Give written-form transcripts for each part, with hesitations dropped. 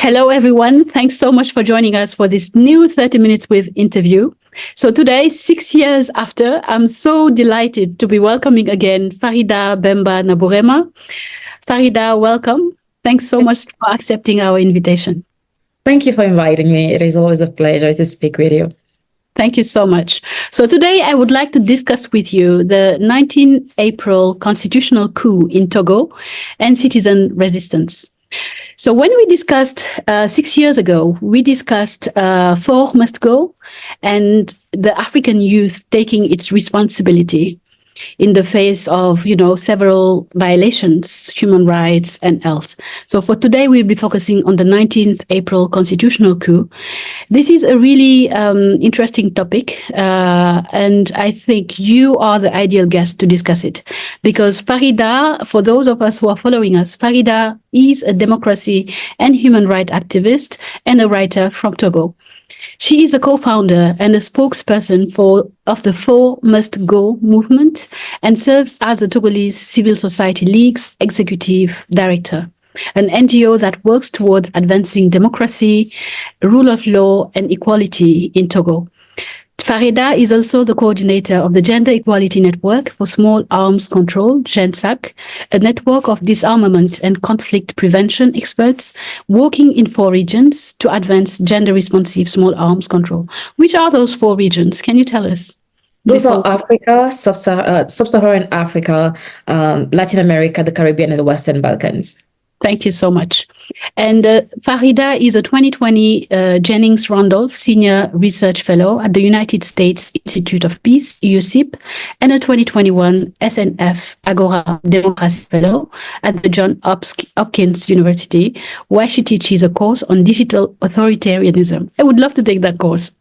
Hello, everyone. Thanks so much for joining us for this new 30 Minutes with interview. So today, 6 years after, I'm so delighted to be welcoming again Farida Nabourema. Farida, welcome. Thanks so much for accepting our invitation. Thank you for inviting me. It is always a pleasure to speak with you. Thank you so much. So today I would like to discuss with you the 19 April constitutional coup in Togo and citizen resistance. So when we discussed 6 years ago, we discussed Four Must Go and the African youth taking its responsibility in the face of, several violations, human rights and else. So for today, we'll be focusing on the 19th April constitutional coup. This is a really interesting topic, and I think you are the ideal guest to discuss it. Because Farida, for those of us who are following us, Farida is a democracy and human rights activist and a writer from Togo. She is the co-founder and a spokesperson of the Four Must Go movement and serves as the Togolese Civil Society League's executive director, an NGO that works towards advancing democracy, rule of law, and equality in Togo. Farida is also the coordinator of the Gender Equality Network for Small Arms Control, GENSAC, a network of disarmament and conflict prevention experts working in 4 regions to advance gender-responsive small arms control. Which are those 4 regions? Can you tell us? Those are Africa, Sub-Saharan Africa, Latin America, the Caribbean, and the Western Balkans. Thank you so much. And Farida is a 2020 Jennings Randolph Senior Research Fellow at the United States Institute of Peace, UCIP, and a 2021 SNF Agora Democracy Fellow at the Johns Hopkins University, where she teaches a course on digital authoritarianism. I would love to take that course.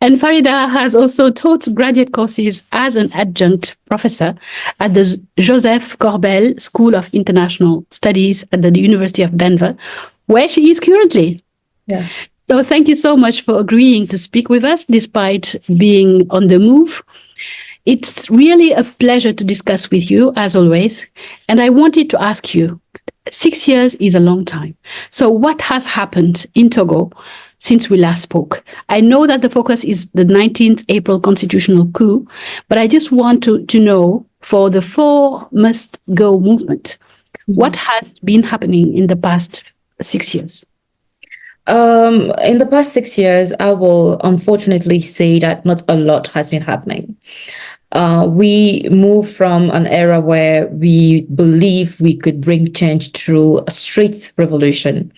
And Farida has also taught graduate courses as an adjunct professor at the Joseph Corbel School of International Studies at the University of Denver, where she is currently. Yeah. So thank you so much for agreeing to speak with us despite being on the move. It's really a pleasure to discuss with you, as always. And I wanted to ask you, 6 years is a long time. So what has happened in Togo since we last spoke? I know that the focus is the 19th April constitutional coup, but I just want to know, for the Four Must Go movement, what has been happening in the past 6 years? In the past 6 years, I will unfortunately say that not a lot has been happening. We moved from an era where we believe we could bring change through a street revolution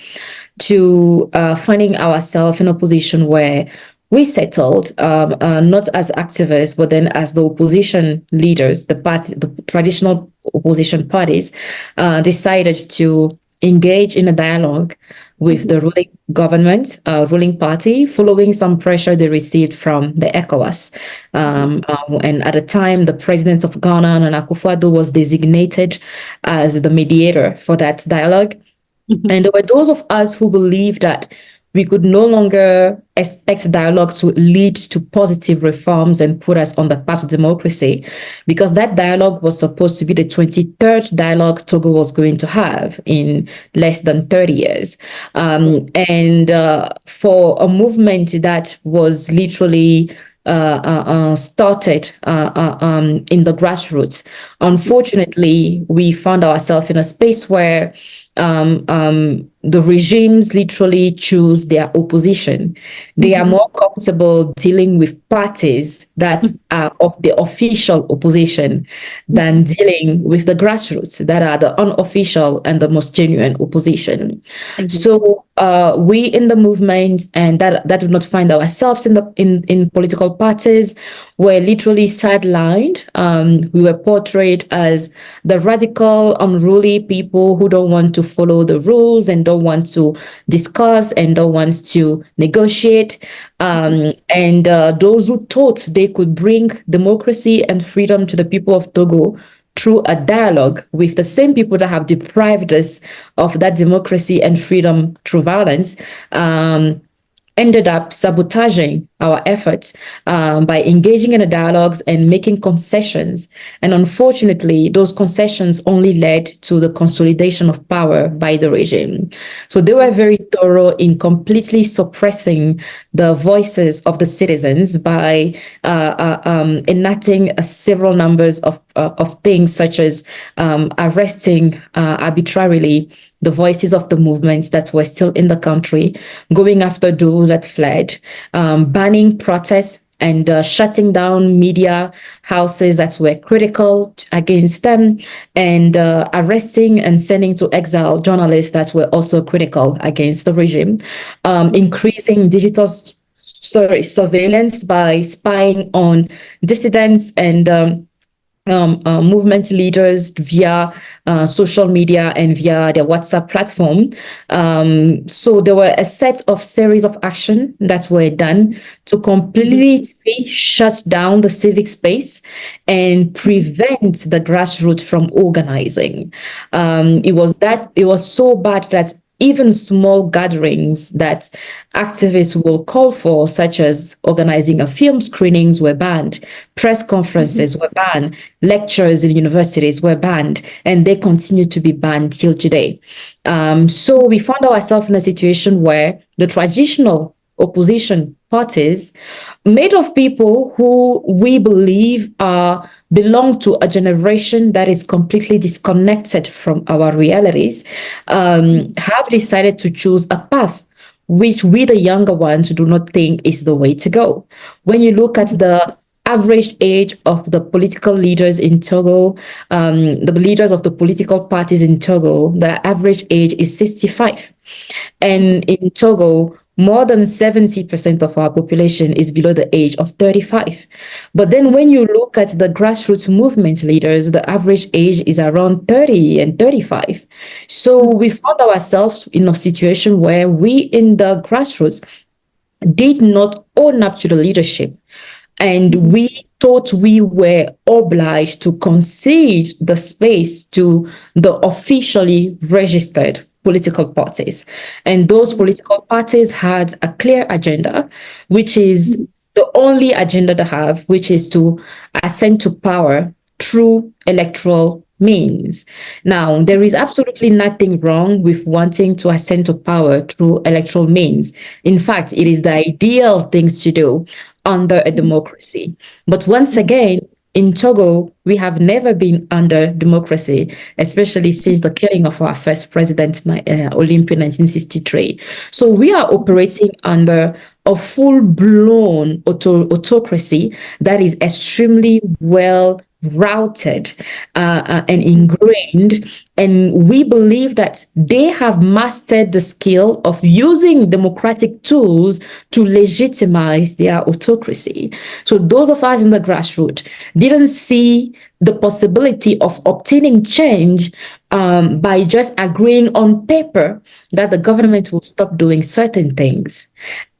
to finding ourselves in a position where we settled, not as activists, but then as the opposition leaders, the traditional opposition parties, decided to engage in a dialogue with the ruling government, ruling party, following some pressure they received from the ECOWAS. And at the time, the president of Ghana, Nana Akufo-Addo, was designated as the mediator for that dialogue. And there were those of us who believed that we could no longer expect dialogue to lead to positive reforms and put us on the path to democracy, because that dialogue was supposed to be the 23rd dialogue Togo was going to have in less than 30 years. And for a movement that was literally started in the grassroots, unfortunately, we found ourselves in a space where the regimes literally choose their opposition. They are more comfortable dealing with parties that are of the official opposition than dealing with the grassroots that are the unofficial and the most genuine opposition. So we in the movement, and that did not find ourselves in political parties, were literally sidelined. We were portrayed as the radical, unruly people who don't want to follow the rules and don't want to discuss and don't want to negotiate. And those who thought they could bring democracy and freedom to the people of Togo through a dialogue with the same people that have deprived us of that democracy and freedom through violence, ended up sabotaging our efforts by engaging in the dialogues and making concessions. And unfortunately, those concessions only led to the consolidation of power by the regime. So they were very thorough in completely suppressing the voices of the citizens by enacting several numbers of things, such as arresting arbitrarily the voices of the movements that were still in the country, going after those that fled, banning protests, and shutting down media houses that were critical against them, and arresting and sending to exile journalists that were also critical against the regime, increasing digital surveillance by spying on dissidents and movement leaders via social media and via their WhatsApp platform. So there were a set of series of action that were done to completely shut down the civic space and prevent the grassroots from organizing. It was so bad that even small gatherings that activists will call for, such as organizing a film screenings, were banned. Press conferences were banned. Lectures in universities were banned, and they continue to be banned till today. So we found ourselves in a situation where the traditional opposition parties, made of people who we believe belong to a generation that is completely disconnected from our realities, have decided to choose a path which we, the younger ones, do not think is the way to go. When you look at the average age of the political leaders in Togo, the leaders of the political parties in Togo, the average age is 65. And in Togo, more than 70% of our population is below the age of 35. But then when you look at the grassroots movement leaders, the average age is around 30 and 35. So we found ourselves in a situation where we in the grassroots did not own up to the leadership. And we thought we were obliged to concede the space to the officially registered political parties. And those political parties had a clear agenda, which is the only agenda they have, which is to ascend to power through electoral means. Now, there is absolutely nothing wrong with wanting to ascend to power through electoral means. In fact, it is the ideal things to do under a democracy. But once again, in Togo, we have never been under democracy, especially since the killing of our first president, Olympia, 1963. So we are operating under a full-blown autocracy that is extremely well routed and ingrained, and we believe that they have mastered the skill of using democratic tools to legitimize their autocracy. So those of us in the grassroots didn't see the possibility of obtaining change by just agreeing on paper that the government will stop doing certain things.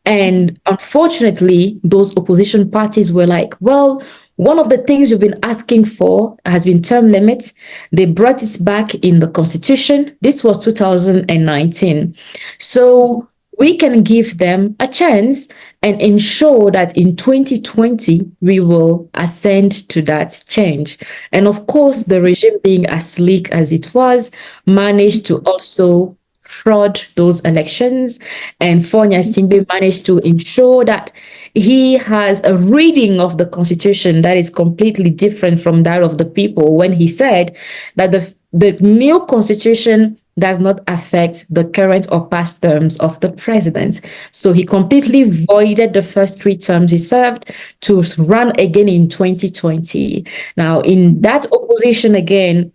And unfortunately, those opposition parties were like, well, one of the things you've been asking for has been term limits. They brought it back in the constitution. This was 2019. So we can give them a chance and ensure that in 2020, we will ascend to that change. And of course, the regime, being as sleek as it was, managed to also fraud those elections. And Fonya Simbe managed to ensure that he has a reading of the constitution that is completely different from that of the people, when he said that the new constitution does not affect the current or past terms of the president. So he completely voided the first 3 terms he served to run again in 2020. Now, in that opposition again,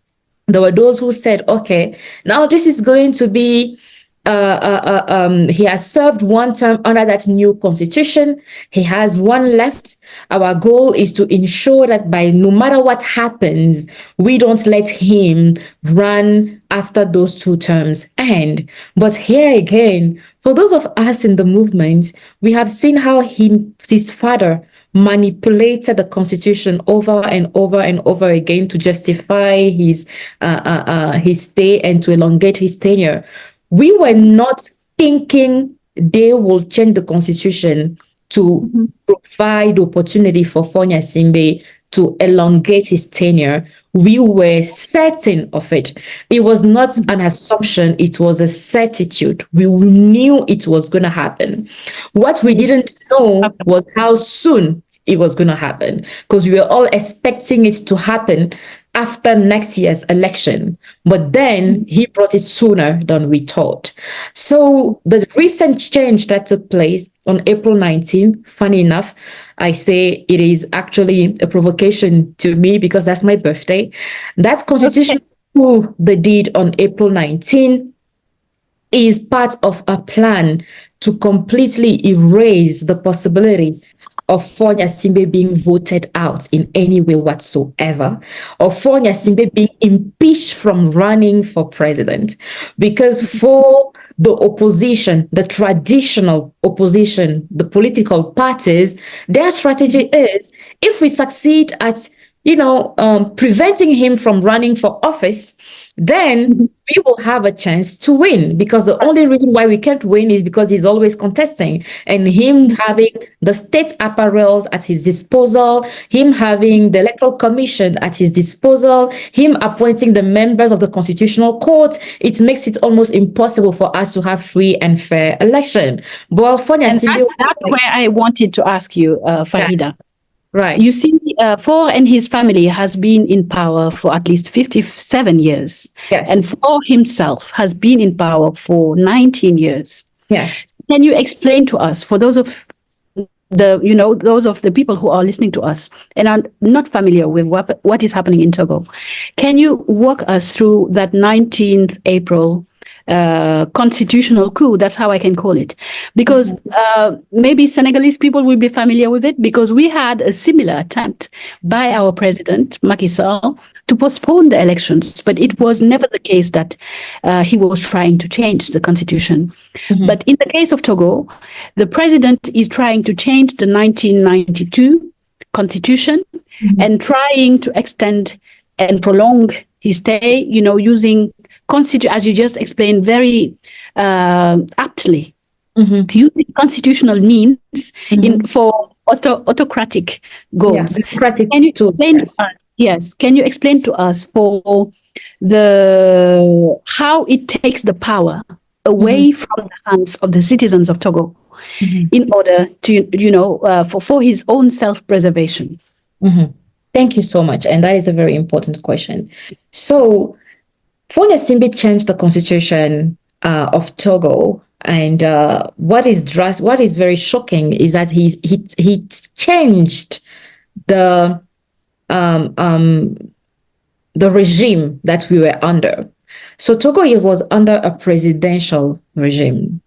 there were those who said, okay, now this is going to be he has served 1 term under that new constitution. He has 1 left. Our goal is to ensure that by no matter what happens, we don't let him run after those 2 terms end. But here again, for those of us in the movement, we have seen how his father manipulated the constitution over and over and over again to justify his stay and to elongate his tenure. We were not thinking they will change the constitution to provide opportunity for Fonya Simbe to elongate his tenure. We were certain of it. It was not an assumption, it was a certitude. We knew it was going to happen. What we didn't know was how soon it was going to happen, because we were all expecting it to happen after next year's election. But then he brought it sooner than we thought. So the recent change that took place on April 19th, funny enough, I say it is actually a provocation to me because that's my birthday. That constitution coup they did on April 19th is part of a plan to completely erase the possibility of Fonya Simbe being voted out in any way whatsoever, or Fonya Simbe being impeached from running for president. Because for the opposition, the traditional opposition, the political parties, their strategy is, if we succeed at preventing him from running for office, then we will have a chance to win, because the only reason why we can't win is because he's always contesting, and him having the state apparels at his disposal, him having the electoral commission at his disposal, him appointing the members of the constitutional court, it makes it almost impossible for us to have free and fair election. But that's where I wanted to ask you, Farida. Yes. Right. You see, Faure and his family has been in power for at least 57 years. Yes. And Faure himself has been in power for 19 years. Yes. Can you explain to us, for those of the people who are listening to us and are not familiar with what is happening in Togo, can you walk us through that 19th April constitutional coup? That's how I can call it, because maybe Senegalese people will be familiar with it, because we had a similar attempt by our president Macky Sall to postpone the elections, but it was never the case that he was trying to change the constitution. But in the case of Togo, the president is trying to change the 1992 constitution and trying to extend and prolong his stay, using as you just explained very aptly, using constitutional means for autocratic goals. Can you explain to us? Yes. Can you explain to us for how it takes the power away from the hands of the citizens of Togo in order to, for his own self-preservation? Thank you so much, and that is a very important question. So Fonya Simbe changed the constitution of Togo, and what is very shocking is that he changed the regime that we were under. So Togo, it was under a presidential regime,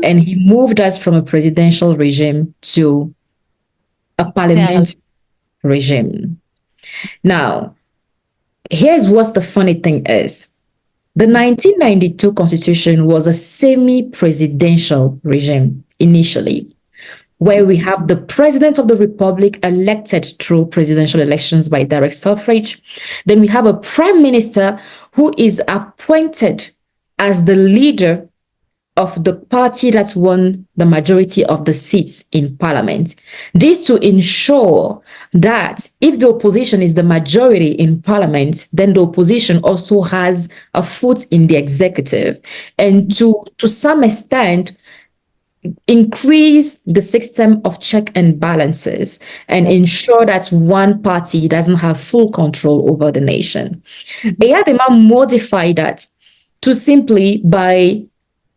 and he moved us from a presidential regime to a parliamentary regime. Now, here's what the funny thing is. The 1992 constitution was a semi-presidential regime initially, where we have the president of the republic elected through presidential elections by direct suffrage. Then we have a prime minister who is appointed as the leader of the party that won the majority of the seats in parliament. This to ensure that if the opposition is the majority in parliament, then the opposition also has a foot in the executive, and to some extent increase the system of check and balances and ensure that one party doesn't have full control over the nation. Eyadema modified that to simply by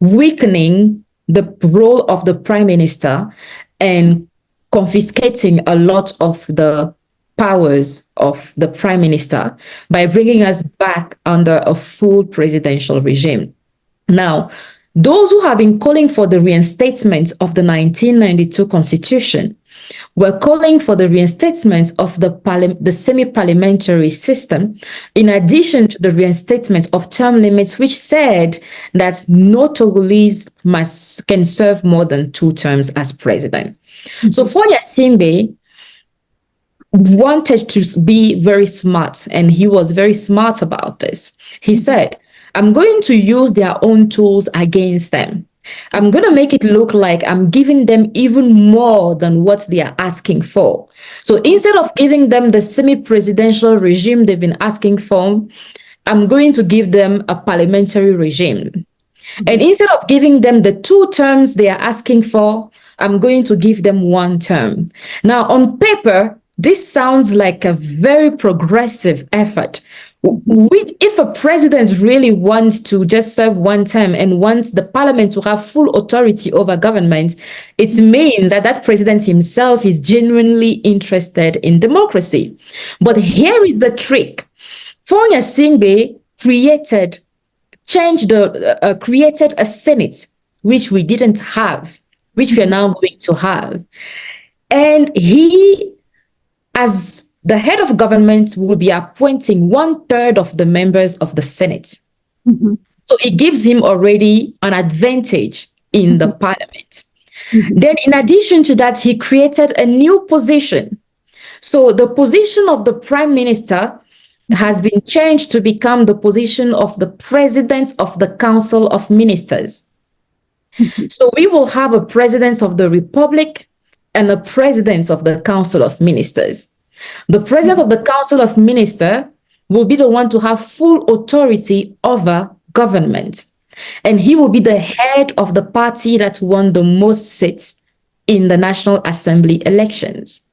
weakening the role of the prime minister and confiscating a lot of the powers of the prime minister by bringing us back under a full presidential regime. Now, those who have been calling for the reinstatement of the 1992 constitution were calling for the reinstatement of the semi-parliamentary system, in addition to the reinstatement of term limits, which said that no Togolese can serve more than 2 terms as president. So Fonya Simbe wanted to be very smart, and he was very smart about this. He said, I'm going to use their own tools against them. I'm going to make it look like I'm giving them even more than what they are asking for. So instead of giving them the semi-presidential regime they've been asking for, I'm going to give them a parliamentary regime. And instead of giving them the 2 terms they are asking for, I'm going to give them 1 term. Now, on paper, this sounds like a very progressive effort. If a president really wants to just serve 1 term and wants the parliament to have full authority over government, it means that that president himself is genuinely interested in democracy. But here is the trick. Fonya Singbe created a Senate, which we didn't have, which we are now going to have. And he, as the head of government, will be appointing 1/3 of the members of the Senate. So it gives him already an advantage in the parliament. Then in addition to that, he created a new position. So the position of the prime minister has been changed to become the position of the president of the Council of Ministers. So we will have a president of the Republic and a president of the Council of Ministers. The president of the Council of Ministers will be the one to have full authority over government. And he will be the head of the party that won the most seats in the National Assembly elections.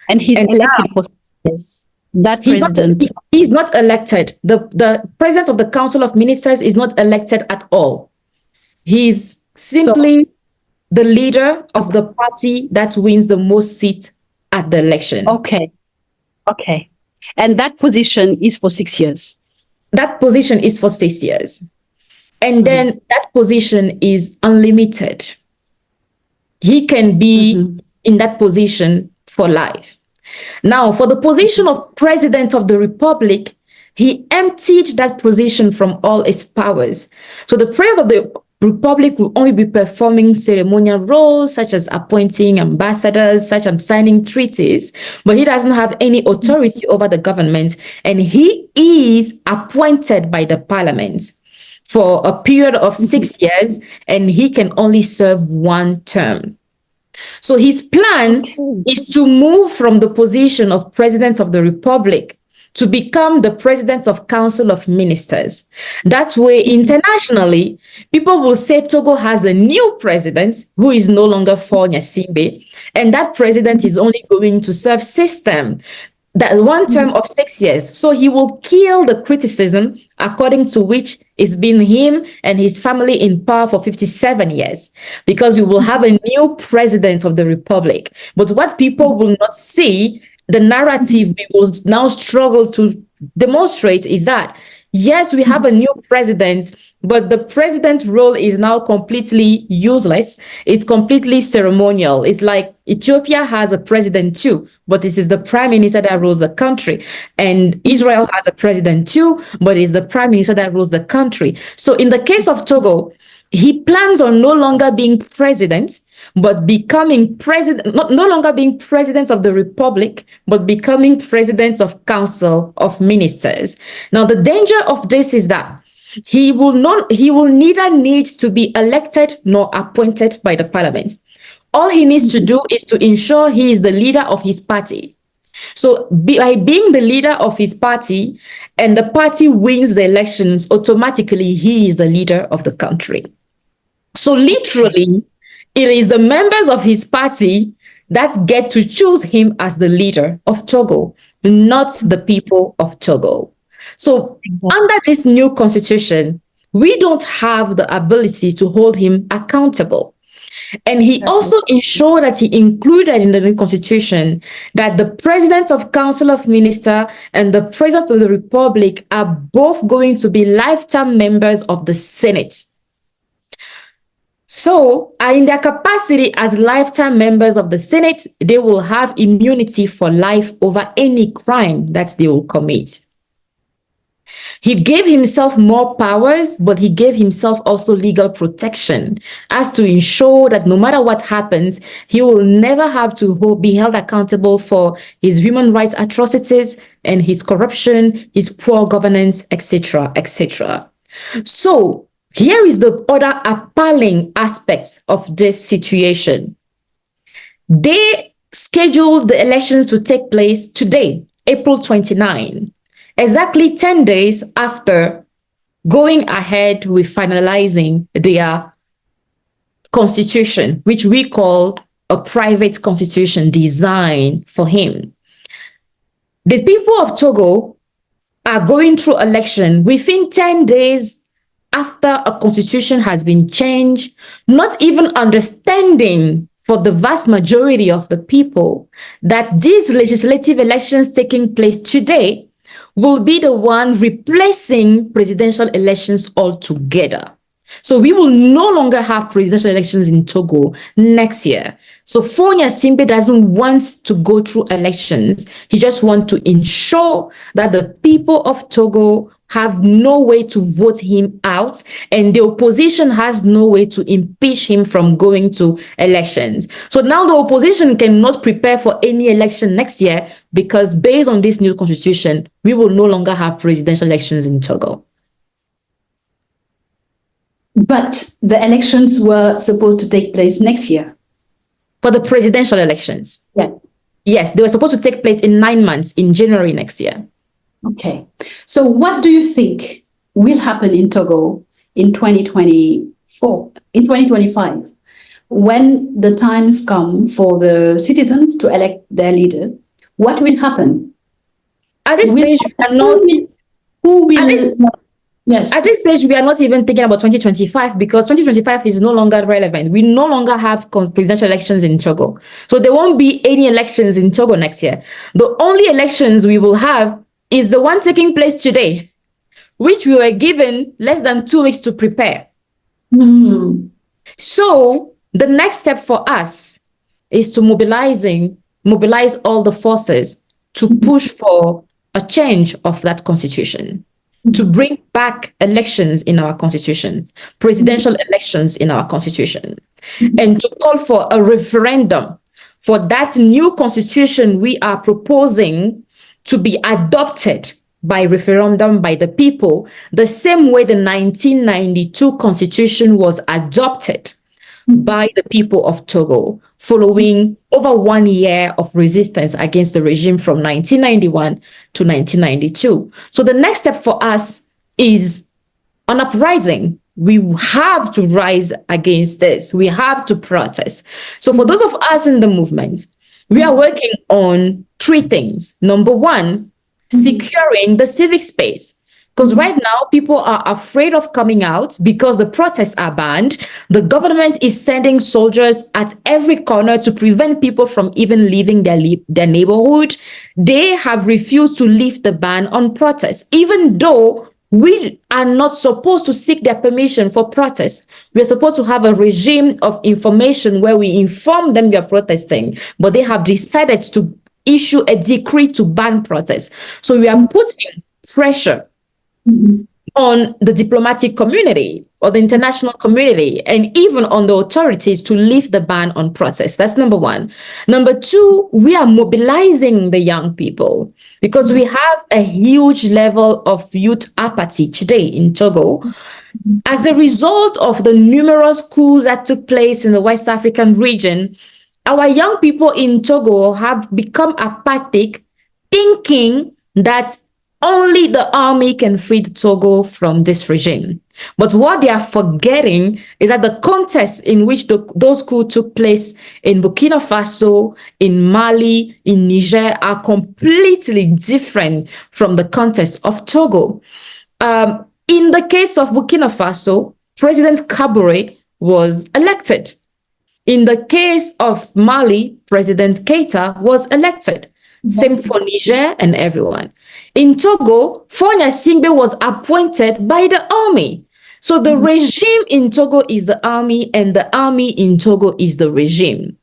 And he's elected for 6 years. That president. He's not elected. The president of the Council of Ministers is not elected at all. He's simply the leader of the party that wins the most seats at the election. Okay. And that position is for 6 years. That position is for 6 years. And then that position is unlimited. He can be in that position for life. Now, for the position of President of the Republic, he emptied that position from all its powers. So the President of the Republic will only be performing ceremonial roles such as appointing ambassadors, such as signing treaties, but he doesn't have any authority over the government, and he is appointed by the parliament for a period of 6 years, and he can only serve 1 term. So his plan is to move from the position of President of the Republic to become the President of Council of Ministers. That way, internationally, people will say Togo has a new president who is no longer Fonya Singbe, and that president is only going to serve system, that 1 term of 6 years. So he will kill the criticism according to which it's been him and his family in power for 57 years, because we will have a new president of the Republic. But what people will not see, the narrative we will now struggle to demonstrate, is that, yes, we have a new president, but the president role is now completely useless. It's completely ceremonial. It's like Ethiopia has a president too, but this is the prime minister that rules the country. And Israel has a president too, but it's the prime minister that rules the country. So in the case of Togo, he plans on no longer being president, but becoming president, no longer being president of the Republic, but becoming president of Council of Ministers. Now, the danger of this is that he will neither need to be elected nor appointed by the parliament. All he needs to do is to ensure he is the leader of his party. So by being the leader of his party and the party wins the elections, automatically he is the leader of the country. So literally, it is the members of his party that get to choose him as the leader of Togo, not the people of Togo. So under this new constitution, we don't have the ability to hold him accountable. And he also ensured that he included in the new constitution that the president of Council of Ministers and the president of the Republic are both going to be lifetime members of the Senate. So, in their capacity as lifetime members of the Senate, they will have immunity for life over any crime that they will commit. He gave himself more powers, but he gave himself also legal protection as to ensure that no matter what happens, he will never have to be held accountable for his human rights atrocities and his corruption, his poor governance, etc., etc. So Here is the other appalling aspects of this situation. They scheduled the elections to take place today, April 29, exactly 10 days after going ahead with finalizing their constitution, which we call a private constitution designed for him. The people of Togo are going through election within 10 days after a constitution has been changed, not even understanding for the vast majority of the people that these legislative elections taking place today will be the one replacing presidential elections altogether. So we will no longer have presidential elections in Togo next year. So Fonya simply doesn't want to go through elections. He just wants to ensure that the people of Togo have no way to vote him out, and the opposition has no way to impeach him from going to elections. So now the opposition cannot prepare for any election next year because based on this new constitution, we will no longer have presidential elections in Togo. But the elections were supposed to take place next year. For the presidential elections? Yeah. Yes, they were supposed to take place in 9 months, in January next year. Okay. So what do you think will happen in Togo in 2024, in 2025, when the times come for the citizens to elect their leader? What will happen? At this stage, we are not... Who will... Yes. At this stage, we are not even thinking about 2025 because 2025 is no longer relevant. We no longer have presidential elections in Togo. So there won't be any elections in Togo next year. The only elections we will have is the one taking place today, which we were given less than 2 weeks to prepare. So the next step for us is to mobilize all the forces to push for a change of that constitution, to bring back elections in our constitution, presidential elections in our constitution, and to call for a referendum for that new constitution we are proposing to be adopted by referendum by the people, the same way the 1992 constitution was adopted by the people of Togo, following over 1 year of resistance against the regime from 1991 to 1992. So the next step for us is an uprising. We have to rise against this. We have to protest. So for those of us in the movement, we are working on 3 things. Number 1, securing the civic space. Because right now, people are afraid of coming out because the protests are banned. The government is sending soldiers at every corner to prevent people from even leaving their neighborhood. They have refused to lift the ban on protests, even though we are not supposed to seek their permission for protests. We're supposed to have a regime of information where we inform them we are protesting, but they have decided to issue a decree to ban protests. So we are putting pressure on the diplomatic community or the international community and even on the authorities to lift the ban on protests. That's number 1. Number 2, we are mobilizing the young people because we have a huge level of youth apathy today in Togo. As a result of the numerous coups that took place in the West African region, our young people in Togo have become apathic, thinking that only the army can free Togo from this regime. But what they are forgetting is that the context in which those coups took place in Burkina Faso, in Mali, in Niger are completely different from the context of Togo. In the case of Burkina Faso, President Kabore was elected. In the case of Mali, President Keita was elected. Same for Niger and everyone. In Togo, Fonya Singbe was appointed by the army. So the regime in Togo is the army and the army in Togo is the regime.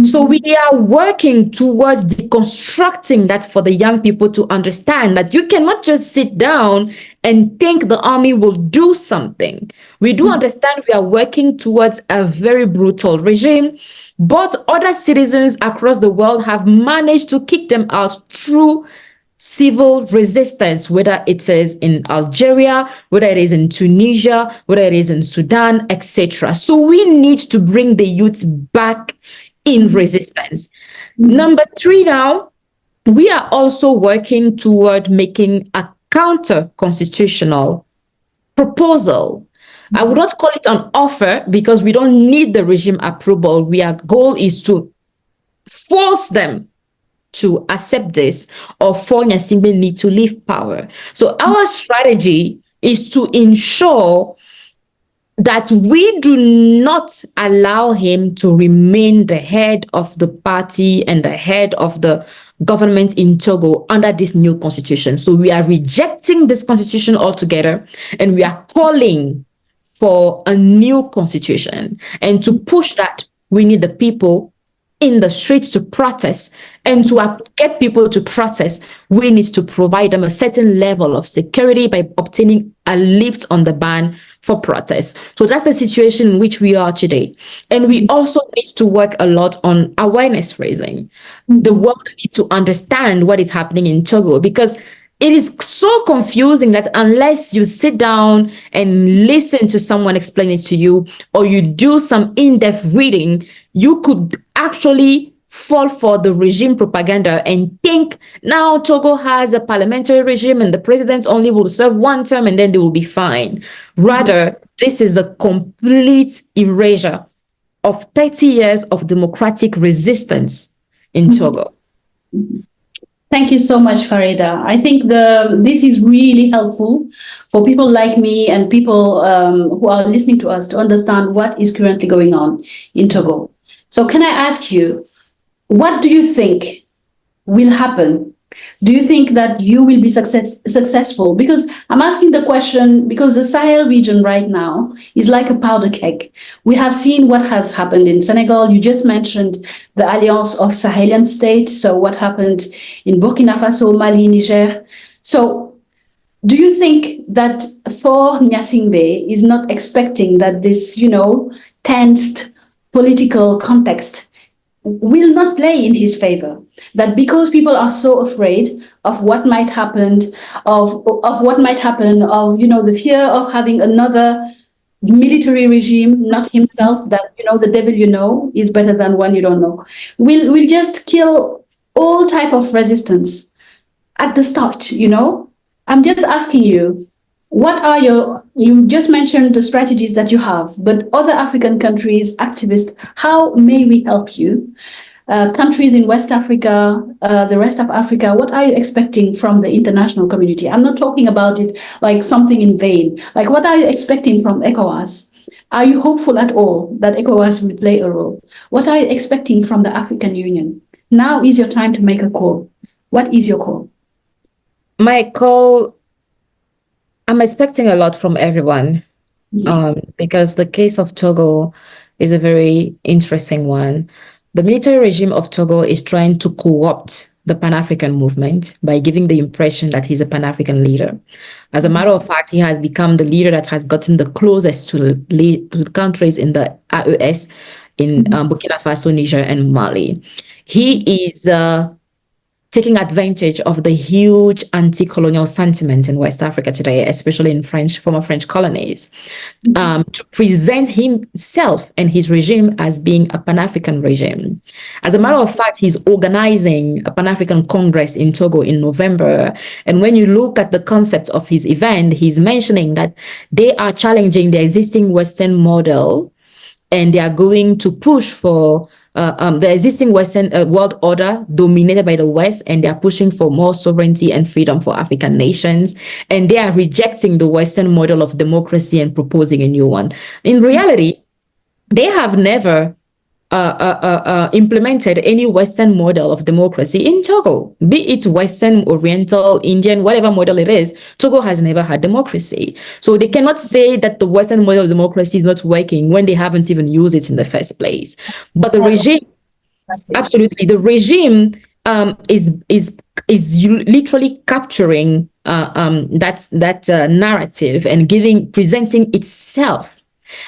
So we are working towards deconstructing that for the young people to understand that you cannot just sit down and think the army will do something. We do understand we are working towards a very brutal regime, but other citizens across the world have managed to kick them out through civil resistance, whether it is in Algeria, whether it is in Tunisia, whether it is in Sudan, etc. So we need to bring the youth back in resistance. Number three now, we are also working toward making a counter-constitutional proposal. I would not call it an offer because we don't need the regime approval. Our goal is to force them to accept this, or for Nyasimbe need to leave power. So our strategy is to ensure that we do not allow him to remain the head of the party and the head of the government in Togo under this new constitution. So we are rejecting this constitution altogether, and we are calling for a new constitution. And to push that, we need the people in the streets to protest. And to get people to protest, we need to provide them a certain level of security by obtaining a lift on the ban for protest. So that's the situation in which we are today. And we also need to work a lot on awareness raising. The world needs to understand what is happening in Togo, because it is so confusing that unless you sit down and listen to someone explain it to you, or you do some in-depth reading, you could actually fall for the regime propaganda and think now Togo has a parliamentary regime and the president only will serve one term and then they will be fine. Rather, this is a complete erasure of 30 years of democratic resistance in Togo. Thank you so much, Farida. I think this is really helpful for people like me and people who are listening to us to understand what is currently going on in Togo. So can I ask you, what do you think will happen? Do you think that you will be successful? Because I'm asking the question because the Sahel region right now is like a powder keg. We have seen what has happened in Senegal. You just mentioned the alliance of Sahelian states. So what happened in Burkina Faso, Mali, Niger? So do you think that for Nyasimbe is not expecting that this, tensed political context will not play in his favor, that because people are so afraid of what might happen, of the fear of having another military regime, not himself, that the devil is better than one you don't know, will just kill all type of resistance at the start. I'm just asking you, what are you just mentioned the strategies that you have, but other African countries, activists, how may we help you? Countries in West Africa, the rest of Africa, what are you expecting from the international community? I'm not talking about it like something in vain. Like, what are you expecting from ECOWAS? Are you hopeful at all that ECOWAS will play a role? What are you expecting from the African Union? Now is your time to make a call. What is your call? My call, I'm expecting a lot from everyone, because the case of Togo is a very interesting one. The military regime of Togo is trying to co-opt the Pan-African movement by giving the impression that he's a Pan-African leader. As a matter of fact, he has become the leader that has gotten the closest to the countries in the AES, in Burkina Faso, Niger, and Mali. He is taking advantage of the huge anti-colonial sentiment in West Africa today, especially in former French colonies, to present himself and his regime as being a Pan-African regime. As a matter of fact, he's organizing a Pan-African Congress in Togo in November. And when you look at the concept of his event, he's mentioning that they are challenging the existing Western model, and they are going to push for the existing Western world order dominated by the West, and they are pushing for more sovereignty and freedom for African nations. And they are rejecting the Western model of democracy and proposing a new one. In reality, they have never implemented any Western model of democracy in Togo, be it Western, Oriental, Indian, whatever model it is. Togo has never had democracy. So they cannot say that the Western model of democracy is not working when they haven't even used it in the first place. But the regime, absolutely, the regime is literally capturing that narrative and presenting itself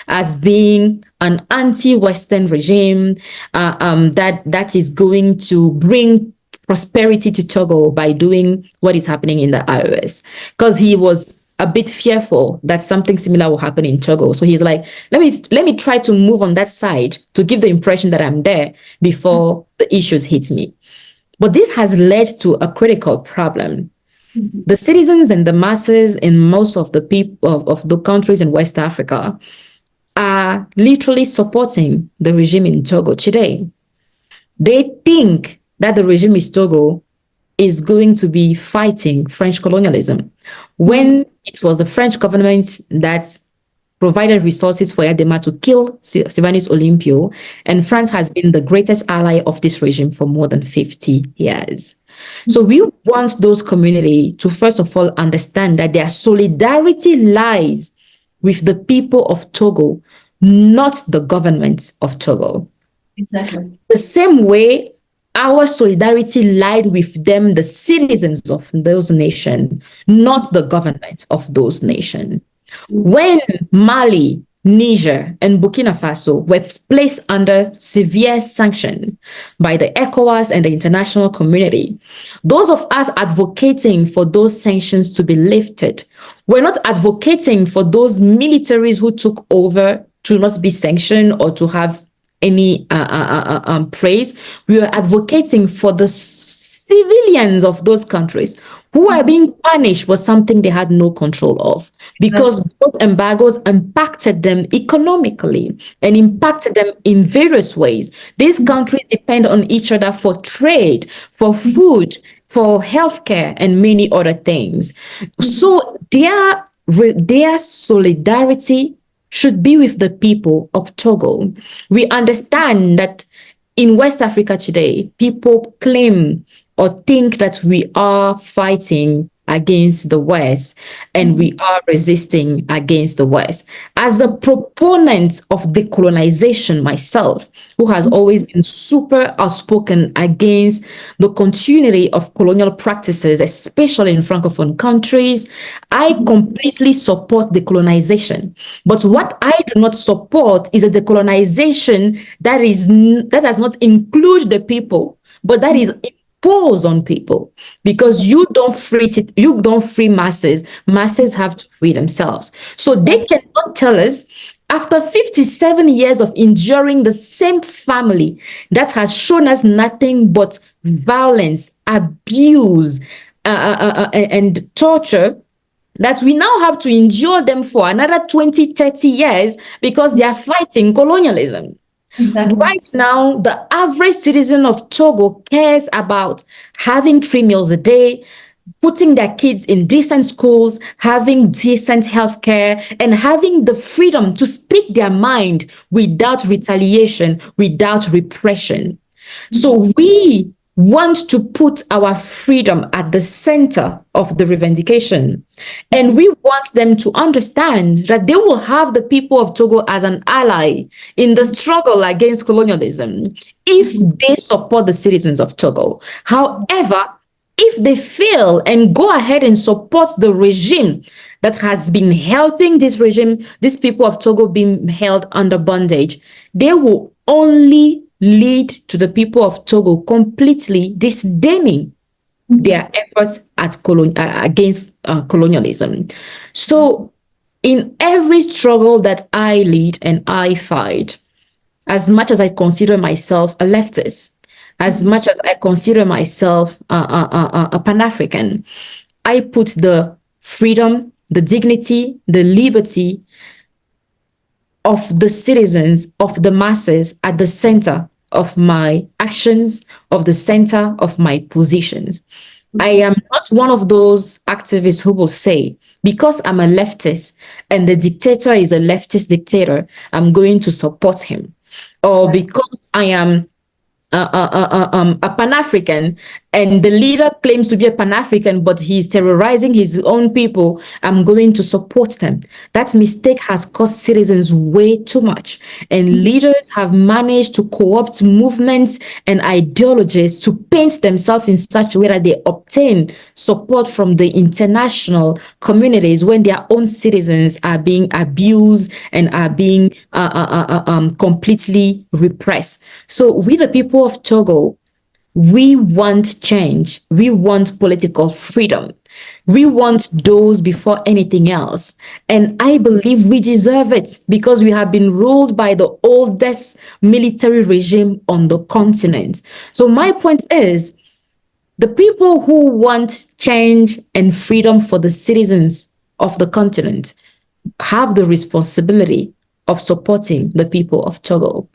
as being an anti-Western regime that is going to bring prosperity to Togo by doing what is happening in the IOS, because he was a bit fearful that something similar will happen in Togo. So he's like, let me try to move on that side to give the impression that I'm there before the issues hit me. But this has led to a critical problem. The citizens and the masses in most of the people of the countries in West Africa are literally supporting the regime in Togo today. They think that the regime in Togo is going to be fighting French colonialism, when it was the French government that provided resources for Yadema to kill Sylvanus Olympio, and France has been the greatest ally of this regime for more than 50 years. So we want those communities to first of all understand that their solidarity lies with the people of Togo, not the government of Togo. Exactly. The same way our solidarity lied with them, the citizens of those nations, not the government of those nations. When Mali, Niger, and Burkina Faso were placed under severe sanctions by the ECOWAS and the international community, those of us advocating for those sanctions to be lifted, we're not advocating for those militaries who took over to not be sanctioned or to have any praise. We are advocating for the civilians of those countries who are being punished for something they had no control of, because those embargoes impacted them economically and impacted them in various ways. These countries depend on each other for trade, for food, for healthcare, and many other things. So their solidarity should be with the people of Togo. We understand that in West Africa today, people claim or think that we are fighting against the West and we are resisting against the West. As a proponent of decolonization myself, who has always been super outspoken against the continuity of colonial practices, especially in Francophone countries, I completely support decolonization. But what I do not support is a decolonization that does not include the people, but that is impose on people, because you don't free masses have to free themselves. So they cannot tell us, after 57 years of enduring the same family that has shown us nothing but violence, abuse, and torture, that we now have to endure them for another 20, 30 years because they are fighting colonialism. Exactly. Right now, the average citizen of Togo cares about having 3 meals a day, putting their kids in decent schools, having decent healthcare, and having the freedom to speak their mind without retaliation, without repression. So we want to put our freedom at the center of the revendication. And we want them to understand that they will have the people of Togo as an ally in the struggle against colonialism if they support the citizens of Togo. However, if they fail and go ahead and support the regime that has been helping these people of Togo being held under bondage, they will only lead to the people of Togo completely disdaining their efforts against colonialism. So in every struggle that I lead and I fight, as much as I consider myself a leftist, as much as I consider myself a Pan-African, I put the freedom, the dignity, the liberty of the citizens, of the masses at the center of my actions, of the center of my positions. I am not one of those activists who will say, because I'm a leftist and the dictator is a leftist dictator, I'm going to support him. Or because I am a Pan-African and the leader claims to be a Pan-African, but he's terrorizing his own people, I'm going to support them. That mistake has cost citizens way too much. And leaders have managed to co-opt movements and ideologies to paint themselves in such a way that they obtain support from the international communities when their own citizens are being abused and are being completely repressed. So we, the people of Togo, We want change. We want political freedom. We want those before anything else. And I believe we deserve it because we have been ruled by the oldest military regime on the continent. So my point is, the people who want change and freedom for the citizens of the continent have the responsibility of supporting the people of Togo.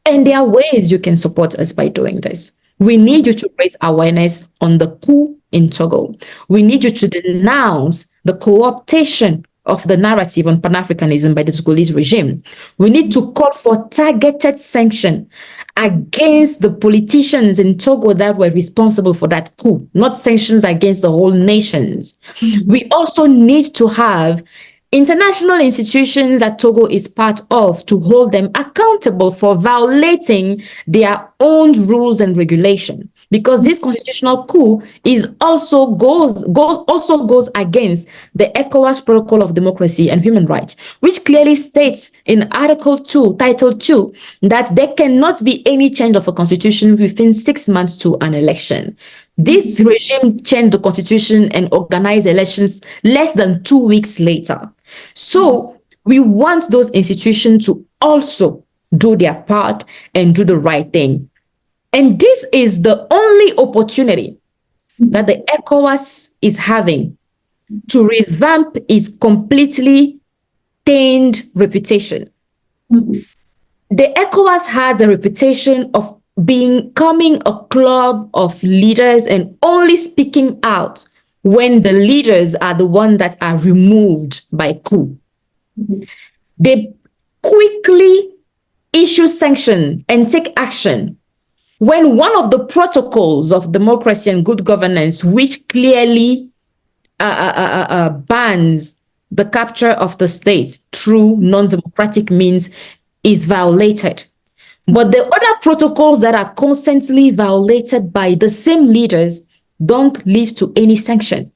And there are ways you can support us by doing this. We need you to raise awareness on the coup in Togo. We need you to denounce the co-optation of the narrative on Pan-Africanism by the Togolese regime. We need to call for targeted sanction against the politicians in Togo that were responsible for that coup, not sanctions against the whole nations. We also need to have international institutions that Togo is part of to hold them accountable for violating their own rules and regulation. Because this constitutional coup also goes against the ECOWAS Protocol of Democracy and Human Rights, which clearly states in Article 2, Title 2, that there cannot be any change of a constitution within 6 months to an election. This regime changed the constitution and organized elections less than 2 weeks later. So we want those institutions to also do their part and do the right thing. And this is the only opportunity that the ECOWAS is having to revamp its completely tainted reputation. The ECOWAS had a reputation of becoming a club of leaders and only speaking out when the leaders are the ones that are removed by coup. They quickly issue sanction and take action when one of the protocols of democracy and good governance, which clearly bans the capture of the state through non-democratic means, is violated. But the other protocols that are constantly violated by the same leaders don't lead to any sanction.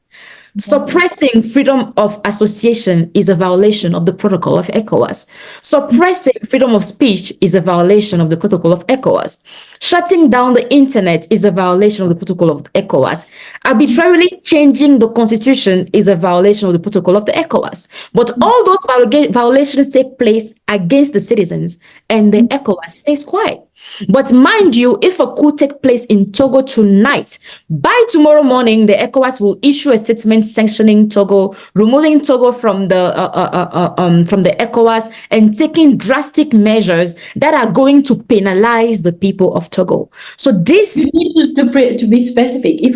Suppressing freedom of association is a violation of the protocol of ECOWAS. Suppressing freedom of speech is a violation of the protocol of ECOWAS. Shutting down the internet is a violation of the protocol of ECOWAS. Arbitrarily changing the constitution is a violation of the protocol of the ECOWAS. But all those violations take place against the citizens, and the ECOWAS stays quiet. But mind you, if a coup takes place in Togo tonight, by tomorrow morning, the ECOWAS will issue a statement sanctioning Togo, removing Togo from the ECOWAS, and taking drastic measures that are going to penalize the people of Togo. So this, you need to be specific. If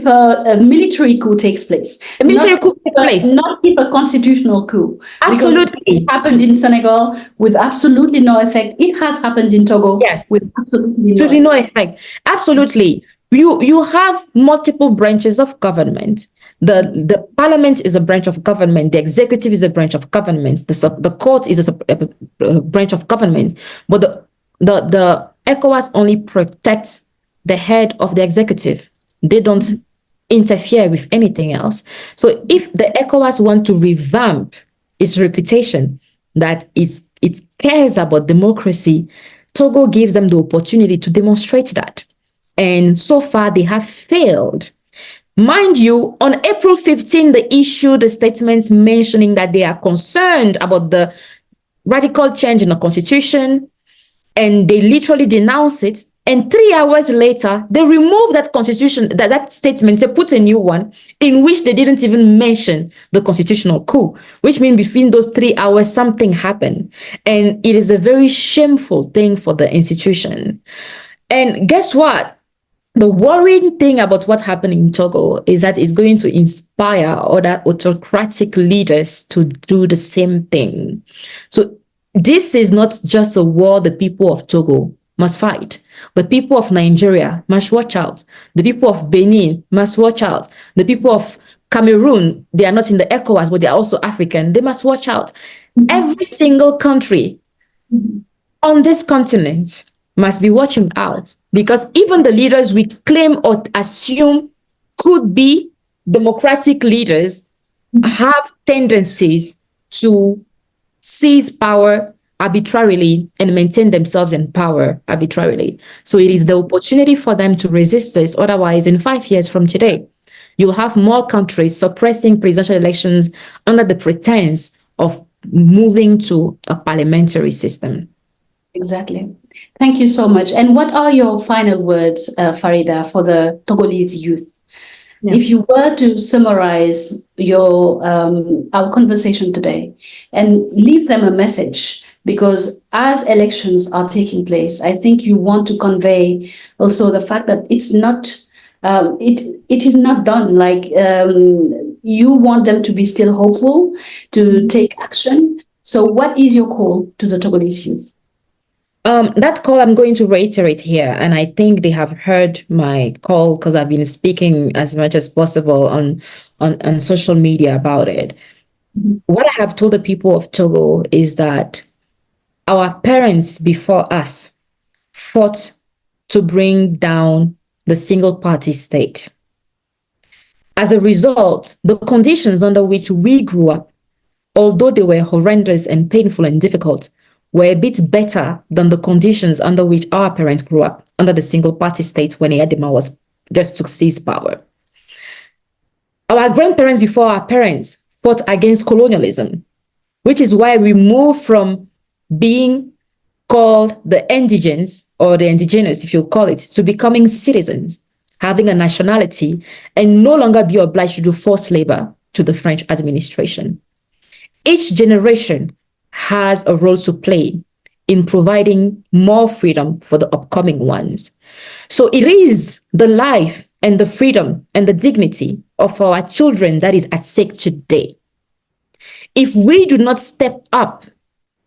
a military coup takes place, not if a constitutional coup. Absolutely. Because it happened in Senegal with absolutely no effect. It has happened in Togo. Yes, with absolutely no effect. Absolutely. You have multiple branches of government. The parliament is a branch of government. The executive is a branch of government. The court is a branch of government. But the ECOWAS only protects the head of the executive. They don't interfere with anything else. So if the ECOWAS want to revamp its reputation that it cares about democracy, Togo gives them the opportunity to demonstrate that. And so far, they have failed. Mind you, on April 15, they issued a statement mentioning that they are concerned about the radical change in the constitution, and they literally denounce it. And 3 hours later, they removed that constitution, that statement, they put a new one in which they didn't even mention the constitutional coup, which means between those 3 hours, something happened. And it is a very shameful thing for the institution. And guess what? The worrying thing about what happened in Togo is that it's going to inspire other autocratic leaders to do the same thing. So this is not just a war the people of Togo must fight. The people of Nigeria must watch out. The people of Benin must watch out. The people of Cameroon, they are not in the ECOWAS, but they are also African. They must watch out. Every single country on this continent must be watching out, because even the leaders we claim or assume could be democratic leaders have tendencies to seize power arbitrarily and maintain themselves in power arbitrarily. So it is the opportunity for them to resist this. Otherwise, in 5 years from today, you'll have more countries suppressing presidential elections under the pretense of moving to a parliamentary system. Exactly. Thank you so much. And what are your final words, Farida, for the Togolese youth? Yeah. If you were to summarize your our conversation today and leave them a message, because as elections are taking place, I think you want to convey also the fact that it's not it is not done. Like you want them to be still hopeful, to take action. So what is your call to the Togolese youth? That call I'm going to reiterate here, and I think they have heard my call because I've been speaking as much as possible on social media about it. Mm-hmm. What I have told the people of Togo is that our parents before us fought to bring down the single-party state. As a result, the conditions under which we grew up, although they were horrendous and painful and difficult, were a bit better than the conditions under which our parents grew up under the single-party state when Edema was just to seize power. Our grandparents before our parents fought against colonialism, which is why we moved from being called the indigents or the indigenous, if you call it, to becoming citizens, having a nationality, and no longer be obliged to do forced labor to the French administration. Each generation has a role to play in providing more freedom for the upcoming ones. So it is the life and the freedom and the dignity of our children that is at stake today. If we do not step up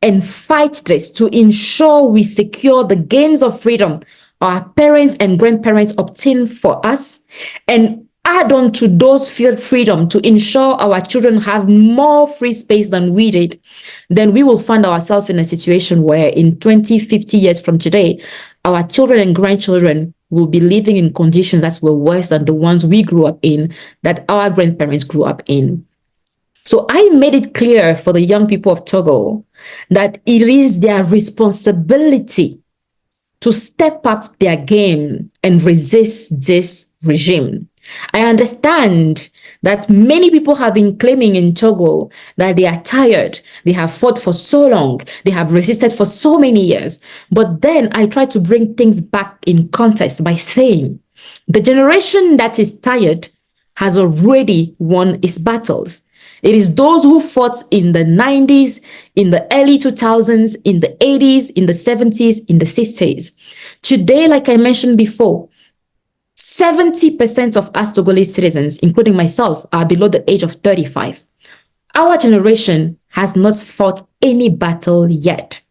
and fight this to ensure we secure the gains of freedom our parents and grandparents obtained for us, and add on to those freedom to ensure our children have more free space than we did, then we will find ourselves in a situation where in 20, 50 years from today, our children and grandchildren will be living in conditions that were worse than the ones we grew up in, that our grandparents grew up in. So I made it clear for the young people of Togo that it is their responsibility to step up their game and resist this regime. I understand that many people have been claiming in Togo that they are tired, they have fought for so long, they have resisted for so many years. But then I try to bring things back in context by saying the generation that is tired has already won its battles. It is those who fought in the 90s, in the early 2000s, in the 80s, in the 70s, in the 60s. Today, like I mentioned before, 70% of us Togolese citizens, including myself, are below the age of 35. Our generation has not fought any battle yet.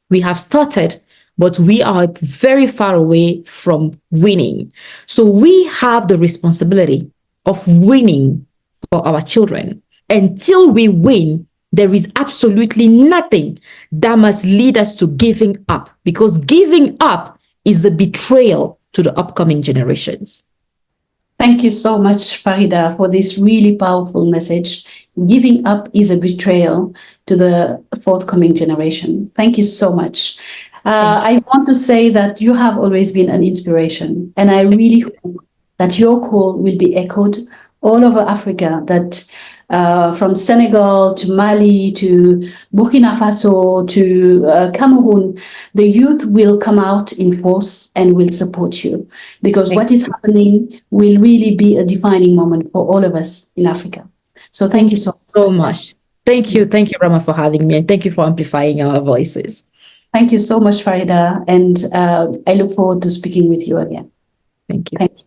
We have started, but we are very far away from winning. So we have the responsibility of winning for our children. Until we win, there is absolutely nothing that must lead us to giving up, because giving up is a betrayal to the upcoming generations. Thank you so much, Farida, for this really powerful message. Giving up is a betrayal to the forthcoming generation. Thank you so much. I want to say that you have always been an inspiration, and I really hope that your call will be echoed all over Africa, that from Senegal to Mali to Burkina Faso to Cameroon, the youth will come out in force and will support you, because what is happening will really be a defining moment for all of us in Africa. So thank you so much. Thank you, Rama, for having me, and thank you for amplifying our voices. Thank you so much, Farida, and I look forward to speaking with you again. Thank you. Thank you.